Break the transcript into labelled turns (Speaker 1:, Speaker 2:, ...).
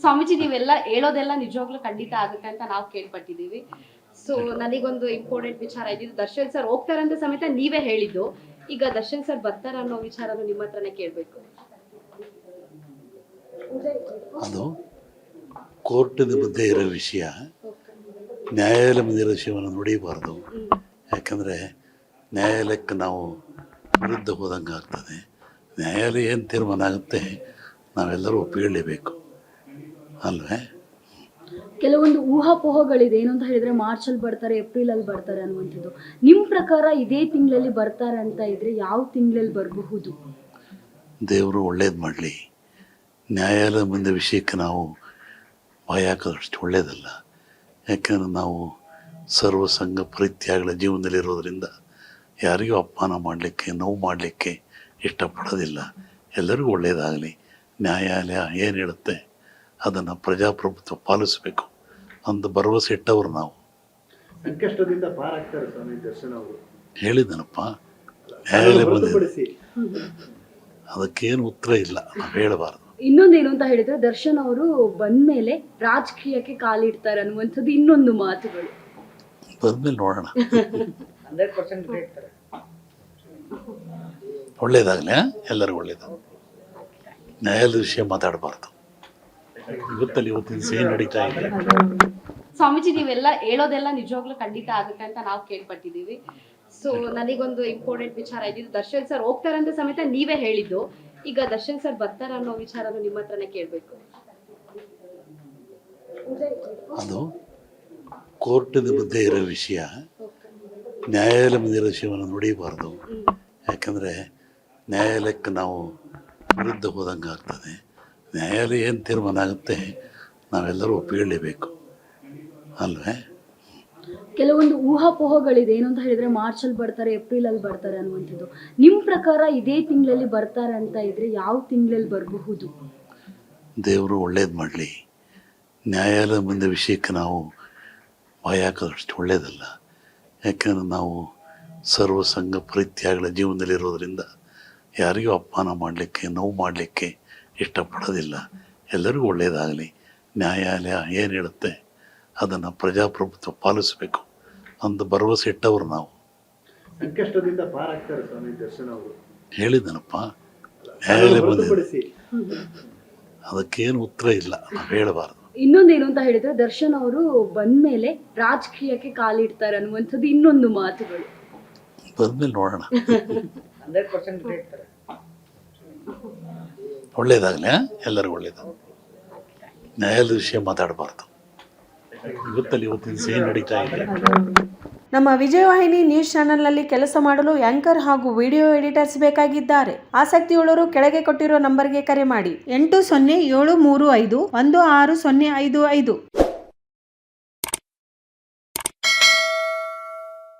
Speaker 1: ಸ್ವಾಮೀಜಿ ನೀವೆಲ್ಲ ಹೇಳೋದೆಲ್ಲ ನಿಜವಾಗ್ಲೂ ಖಂಡಿತ ಆಗುತ್ತೆ ಅಂತ ನಾವು ಕೇಳ್ಪಟ್ಟಿದೀವಿ. ಸೊ ನನಗೊಂದು ಇಂಪಾರ್ಟೆಂಟ್ ವಿಚಾರ ಇದ್ದಿದ್ದು, ದರ್ಶನ್ ಸರ್ ಹೋಗ್ತಾರಂತ ಸಮೇತ ನೀವೇ ಹೇಳಿದ್ದು. ಈಗ ದರ್ಶನ್ ಸರ್ ಬರ್ತಾರ ಅನ್ನೋ ವಿಚಾರನು ನಿಮ್ಮ ಹತ್ರನೇ ಕೇಳಬೇಕು.
Speaker 2: ಅದು ಕೋರ್ಟಿನ ಮಧ್ಯೆ ಇರೋ ವಿಷಯ, ನ್ಯಾಯಾಲಯ ಮುಂದೆ ಇರೋ ವಿಷಯವನ್ನು ನುಡಿಬಾರ್ದು. ಯಾಕಂದರೆ ನ್ಯಾಯಾಲಯಕ್ಕೆ ನಾವು ವಿರುದ್ಧ ಹೋದಂಗೆ ಆಗ್ತದೆ. ನ್ಯಾಯಾಲಯ ಏನು ತೀರ್ಮಾನ ಆಗುತ್ತೆ ನಾವೆಲ್ಲರೂ ಒಪ್ಪಿಕೊಳ್ಳೇಬೇಕು ಅಲ್ವೇ.
Speaker 3: ಕೆಲವೊಂದು ಊಹಾಪೋಹಗಳಿದೆ. ಏನು ಅಂತ ಹೇಳಿದ್ರೆ ಮಾರ್ಚಲ್ಲಿ ಬರ್ತಾರೆ, ಏಪ್ರಿಲಲ್ಲಿ ಬರ್ತಾರೆ ಅನ್ನುವಂಥದ್ದು. ನಿಮ್ಮ ಪ್ರಕಾರ ಇದೇ ತಿಂಗಳಲ್ಲಿ ಬರ್ತಾರೆ ಅಂತ ಇದ್ರೆ ಯಾವ ತಿಂಗಳಲ್ಲಿ ಬರಬಹುದು?
Speaker 2: ದೇವರು ಒಳ್ಳೇದು ಮಾಡಲಿ. ನ್ಯಾಯಾಲಯ ಮುಂದೆ ವಿಷಯಕ್ಕೆ ನಾವು ಭಯ ಹಾಕೋದಷ್ಟು ಒಳ್ಳೆಯದಲ್ಲ. ಯಾಕೆಂದರೆ ನಾವು ಸರ್ವ ಸಂಘ ಪರಿತ್ಯಾಗಗಳ ಜೀವನದಲ್ಲಿರೋದ್ರಿಂದ ಯಾರಿಗೂ ಅಪಮಾನ ಮಾಡಲಿಕ್ಕೆ, ನೋವು ಮಾಡಲಿಕ್ಕೆ ಇಷ್ಟಪಡೋದಿಲ್ಲ. ಎಲ್ಲರಿಗೂ ಒಳ್ಳೆಯದಾಗಲಿ. ನ್ಯಾಯಾಲಯ ಏನು ಹೇಳುತ್ತೆ ಅದನ್ನು ಪ್ರಜಾಪ್ರಭುತ್ವ ಪಾಲಿಸಬೇಕು ಅಂತ ಭರವಸೆ ಇಟ್ಟವರು ನಾವು.
Speaker 4: ಸಂಕಷ್ಟದಿಂದ ಪಾರಾಗ್ತಾರೆ ಸ್ವಾಮಿ ದರ್ಶನ್ ಅವರು.
Speaker 2: ಹೇಳಿದ್ದನಪ್ಪ, ನ್ಯಾಯಾಲಯ ಬಂದಿದೆ, ಅದಕ್ಕೇನು ಉತ್ತರ ಇಲ್ಲ, ನಾವು ಹೇಳಬಾರ್ದು.
Speaker 3: ಇನ್ನೊಂದೇನು ಅಂತ ಹೇಳಿದ್ರೆ ದರ್ಶನ್ ಅವರು ಬಂದ್ಮೇಲೆ ರಾಜಕೀಯಕ್ಕೆ ಕಾಲಿಡ್ತಾರೆ ಅನ್ನುವಂಥದ್ದು ಇನ್ನೊಂದು ಮಾತುಗಳು.
Speaker 2: ಬಂದ್ಮೇಲೆ ನೋಡೋಣ. ಒಳ್ಳೇದಾಗಲಿ, ಎಲ್ಲರಿಗೂ ಒಳ್ಳೇದು. ನ್ಯಾಯಾಲಯದ ವಿಷಯ ಮಾತಾಡಬಾರ್ದು. ಇವತ್ತಿನ ಸೇನ್ ನಡೀತಾ ಇದೆ.
Speaker 1: ಸ್ವಾಮೀಜಿ ನೀವೆಲ್ಲ ಹೇಳೋದೆಲ್ಲ ನಿಜವಾಗ್ಲೂ ಖಂಡಿತ ಆಗುತ್ತೆ ಅಂತ ನಾವು ಕೇಳ್ಪಟ್ಟಿದೀವಿ. ಸೊ ನನಗೊಂದು ಇಂಪಾರ್ಟೆಂಟ್ ವಿಚಾರ ಇದ್ದಿದ್ದು, ದರ್ಶನ್ ಸರ್ ಹೋಗ್ತಾರಂತ ಸಮೇತ ನೀವೇ ಹೇಳಿದ್ದು. ಈಗ ದರ್ಶನ್ ಸರ್ ಬರ್ತಾರ ಅನ್ನೋ ವಿಚಾರನು ನಿಮ್ಮ ಹತ್ರನೇ ಕೇಳಬೇಕು.
Speaker 2: ಅದು ಕೋರ್ಟಿನ ಮಧ್ಯೆ ಇರೋ ವಿಷಯ, ನ್ಯಾಯಾಲಯ ಮುಂದೆ ಇರೋ ವಿಷಯವನ್ನು ನುಡಿಬಾರ್ದು. ಯಾಕಂದರೆ ನ್ಯಾಯಾಲಯಕ್ಕೆ ನಾವು ವಿರುದ್ಧ ಹೋದಂಗೆ ಆಗ್ತದೆ. ನ್ಯಾಯಾಲಯ ಏನು ತೀರ್ಮಾನ ಆಗುತ್ತೆ ನಾವೆಲ್ಲರೂ ಒಪ್ಪಿಕೊಳ್ಳೇಬೇಕು ಅಲ್ವೇ.
Speaker 3: ಕೆಲವೊಂದು ಊಹಾಪೋಹಗಳಿದೆ. ಏನು ಅಂತ ಹೇಳಿದ್ರೆ ಮಾರ್ಚಲ್ಲಿ ಬರ್ತಾರೆ, ಏಪ್ರಿಲಲ್ಲಿ ಬರ್ತಾರೆ ಅನ್ನುವಂಥದ್ದು. ನಿಮ್ಮ ಪ್ರಕಾರ ಇದೇ ತಿಂಗಳಲ್ಲಿ ಬರ್ತಾರೆ ಅಂತ ಇದ್ರೆ ಯಾವ ತಿಂಗಳಲ್ಲಿ ಬರಬಹುದು?
Speaker 2: ದೇವರು ಒಳ್ಳೇದು ಮಾಡಲಿ. ನ್ಯಾಯಾಲಯ ಮುಂದೆ ವಿಷಯಕ್ಕೆ ನಾವು ಭಯ ಹಾಕೋದಷ್ಟು ಒಳ್ಳೆಯದಲ್ಲ. ಯಾಕೆಂದರೆ ನಾವು ಸರ್ವ ಸಂಘ ಪರಿತ್ಯಾಗಗಳ ಜೀವನದಲ್ಲಿರೋದ್ರಿಂದ ಯಾರಿಗೂ ಅಪಮಾನ ಮಾಡಲಿಕ್ಕೆ, ನೋವು ಮಾಡಲಿಕ್ಕೆ ಇಷ್ಟಪಡೋದಿಲ್ಲ. ಎಲ್ಲರಿಗೂ ಒಳ್ಳೆಯದಾಗಲಿ. ನ್ಯಾಯಾಲಯ ಏನು ಹೇಳುತ್ತೆ ಅದನ್ನು ಪ್ರಜಾಪ್ರಭುತ್ವ ಪಾಲಿಸಬೇಕು ಅಂತ ಭರವಸೆ ಇಟ್ಟವರು ನಾವು.
Speaker 4: ಸಂಕಷ್ಟದಿಂದ ಪಾರಾಗ್ತಾರೆ ಸ್ವಾಮಿ ದರ್ಶನ್ ಅವರು.
Speaker 2: ಹೇಳಿದ್ದನಪ್ಪ, ನ್ಯಾಯಾಲಯ ಬಂದಿದೆ, ಅದಕ್ಕೇನು ಉತ್ತರ ಇಲ್ಲ, ನಾವು ಹೇಳಬಾರ್ದು.
Speaker 3: ಇನ್ನೊಂದೇನು ಅಂತ ಹೇಳಿದ್ರೆ ದರ್ಶನ್ ಅವರು ಬಂದ್ಮೇಲೆ ರಾಜಕೀಯಕ್ಕೆ ಕಾಲಿಡ್ತಾರೆ ಅನ್ನುವಂಥದ್ದು ಇನ್ನೊಂದು ಮಾತುಗಳು.
Speaker 2: ಬಂದ್ಮೇಲೆ ನೋಡೋಣ. ಒಳ್ಳೇದಾಗಲಿ, ಎಲ್ಲರಿಗೂ ಒಳ್ಳೇದು. ನ್ಯಾಯಾಲಯದ ವಿಷಯ ಮಾತಾಡಬಾರ್ದು. ಇವತ್ತಿನ ಸೇನ್ ನಡೀತಾ ಇದೆ.
Speaker 5: ನಮ್ಮ ವಿಜಯವಾಹಿನಿ ನ್ಯೂಸ್ ಚಾನೆಲ್ನಲ್ಲಿ ಕೆಲಸ ಮಾಡಲು ಆಂಕರ್ ಹಾಗೂ ವಿಡಿಯೋ ಎಡಿಟರ್ಸ್ ಬೇಕಾಗಿದ್ದಾರೆ. ಆಸಕ್ತಿಯುಳ್ಳವರು ಕೆಳಗೆ ಕೊಟ್ಟಿರೋ ನಂಬರ್ಗೆ ಕರೆ ಮಾಡಿ. 8073516055.